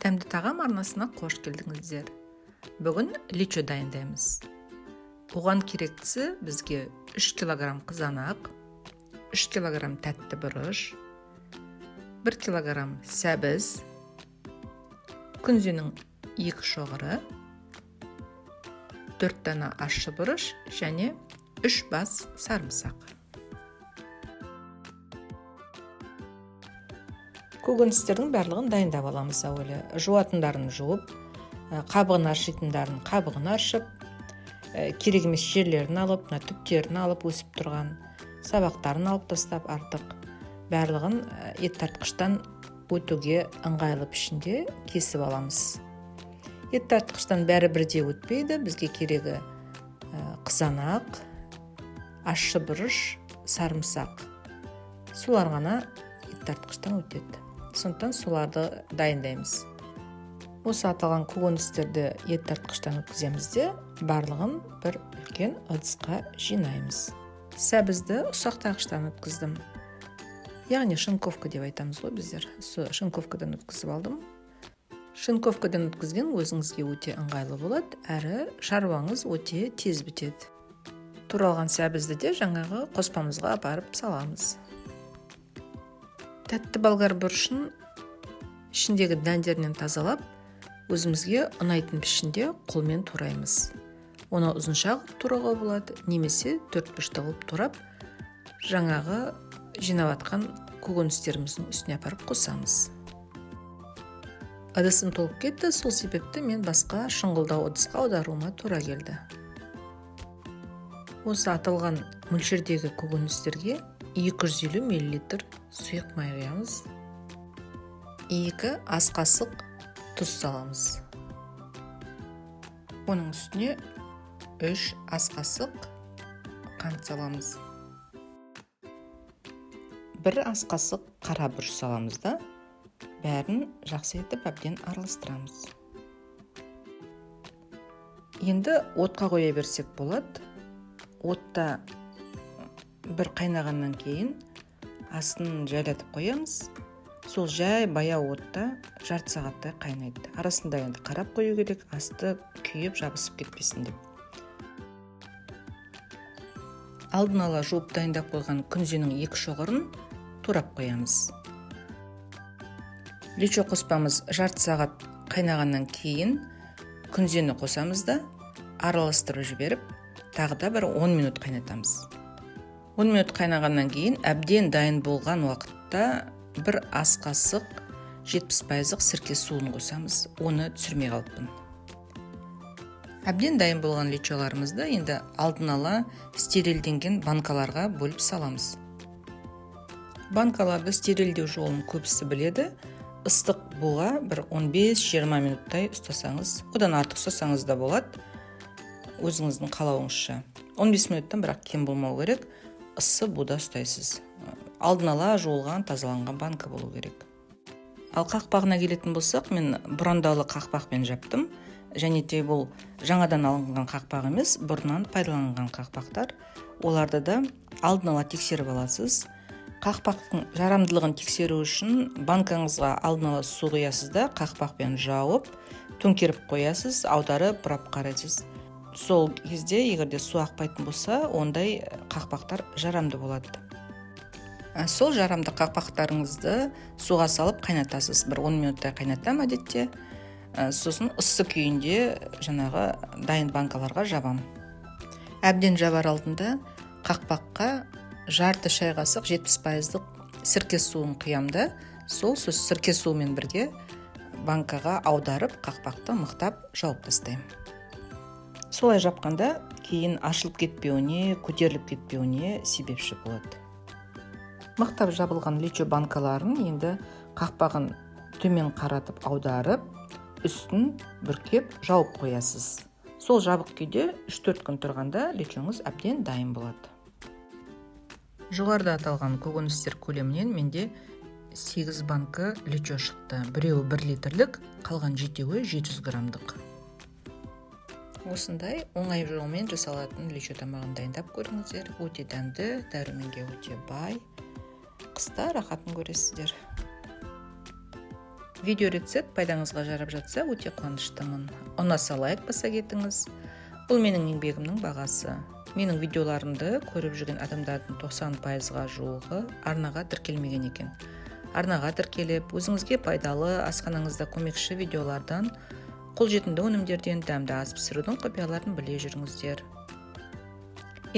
Тәмді тағам арнасына қош келдіңіздер. Бүгін личо дайындаймыз. Оған керектісі бізге 3 килограмм қызанақ, 3 килограмм тәтті бұрыш, 1 килограмм сәбіз, күнзенің 2 шоғыры, 4 дана ащы бұрыш және 3 бас сарымсақ. Көкөністердің барлығын дайындап аламыз әуелі. Жуатындарын жуып, қабығын аршитындарын қабығын аршып, керек емес жерлерін алып, түптерін алып, өсіп тұрған сабақтарын алып тастап артық. Барлығын ет тартқыштан өтуге ыңғайлы пішінде кесіп аламыз. Ет тартқыштан бәрі бірдей өтпейді. Бізге керегі қызанақ, ащы бұрыш, сарымсақ. Солар ғана ет тартқыштан өтеді. Сондықтан соларды дайындаймыз. Осы аталған көкөністерді ет тартқыштан өткіземіз де, барлығын бір үлкен ыдысқа жинаймыз. Сәбізді ұсақтағыштан өткіздім. Яғни шинковка деп айтамыз ғой біздер. Шинковкадан өткізіп алдым. Шинковкадан өткізген өзіңізге өте ыңғайлы болады, әрі шаруаңыз өте тез бітеді. Туралған сәбізді де жаңағы қоспамызға апарып саламыз. Тәтті болгар бұрышын ішіндегі дәндерінен тазалап, өзімізге ұнайтын пішінде қолмен тураймыз. Оны ұзынша турауға болады, немесе 4 бұрышты қылып турап, жаңағы жинап атқан көкөністеріміздің үстіне апарып қосамыз. Ыдысым толып кетті, сол себепті мен басқа шұңғылдау ыдысқа аударуыма тура келді. Осы аталған мөлшердегі көкөністерге 250 мл сұйық май құямыз. 2 ас қасық тұз саламыз. Оның үстіне 3 ас қасық қант саламыз. 1 ас қасық қара бұрыш саламыз да, бәрін жақсы етіп әбден араластырамыз. Енді отқа қоя берсек болады. Отта бір қайнағаннан кейін астын жайлатып қоямыз. Сол жай баяу отта жарты сағаттай қайнайды. Арасында енді қарап қою керек, асты күйіп жабысып кетпесін деп. Алдын ала жуып дайындап қойған күнзенің 2 шоғырын турап қоямыз. Личо қоспамыз жарты сағат қайнағаннан кейін күнзені қосамыз да, араластырып жіберіп, тағы да бір 10 минут қайнатамыз. 10 минут қайнағаннан кейін әбден дайын болған уақытта 1 ас қасық 70% сірке суын қосамыз. Оны түсірмей қалыппын. Әбден дайын болған личоларымызды енді алдын ала стерилденген банкаларға бөліп саламыз. Банкаларды стерилдеу жолын көбісі біледі. Ыстық буға бір 15-20 минуттай ұстасаңыз, одан артық ұстасаңыз да болады. Өзіңіздің қалауыңызша. 15 минуттан бірақ кем болмау керек. Ыссы буда ұстайсыз. Алдын ала жуылған, тазаланған банка болу керек. Ал қақпағына келетін болсақ, мен бұрандалы қақпақпен жаптым. Және де бұл жаңадан алынған қақпақ емес, бұрыннан пайдаланған қақпақтар. Оларды да алдын ала тексеріп аласыз. Қақпақтың жарамдылығын тексеру үшін банкаңызға алдын ала су құясыз да, қақпақпен жауып, төңкеріп қоясыз, аударып, бұрап қарайсыз. Сол кезде егерде су ақпайтын болса, ондай қақпақтар жарамды болады. Сол жарамды қақпақтарыңызды суға салып қайнатасыз. Бір 10 минуттай қайнатам әдетте. Сосын ыссы күйінде жаңағы дайын банкаларға жабам. Әбден жабар алдында қақпаққа жарты шай қасық 70% сірке суын құямда, сол сірке суымен бірге банкаға аударып, қақпақты мықтап жауып тастаймын. Солай жапқанда кейін ашылып кетпеуіне, көтеріліп кетпеуіне себепші болады. Мықтап жабылған личо банкаларын енді қақпағын төмен қаратып аударып, үстін бүркеп жауып қоясыз. Сол жабық күйде 3-4 күн тұрғанда личоңыз әбден дайын болады. Жоғарыда аталған көкөністер көлемінен менде 8 банка личо шықты. Біреуі 1 литрлік, қалған 7-і 700 граммдық. Осындай оңай жолмен жасалатын личо тамағын дайындап көріңіздер. Өте дәмді, дәруменге өте бай. Қыста рахатын көресіздер. Видео рецепт пайдаңызға жарап жатса, өте қуаныштымын. Ұнаса лайк баса кетіңіз. Бұл менің еңбегімнің бағасы. Менің видеоларымды көріп жүрген адамдардың 90%-ға жуығы арнаға тіркелмеген екен. Арнаға тіркеліп, өзіңізге пайдалы, асханаңызда көмекші видеолардан, қолжетімді өнімдерден дәмді ас пісірудің құпияларын біле жүріңіздер.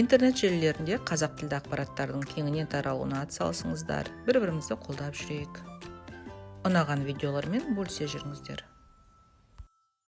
Интернет желілерінде қазақ тілді ақпараттардың кеңінен таралуына атсалысыңыздар. Бір-бірімізді қолдап жүрейік. Ұнаған видеолармен бөлісе жүріңіздер.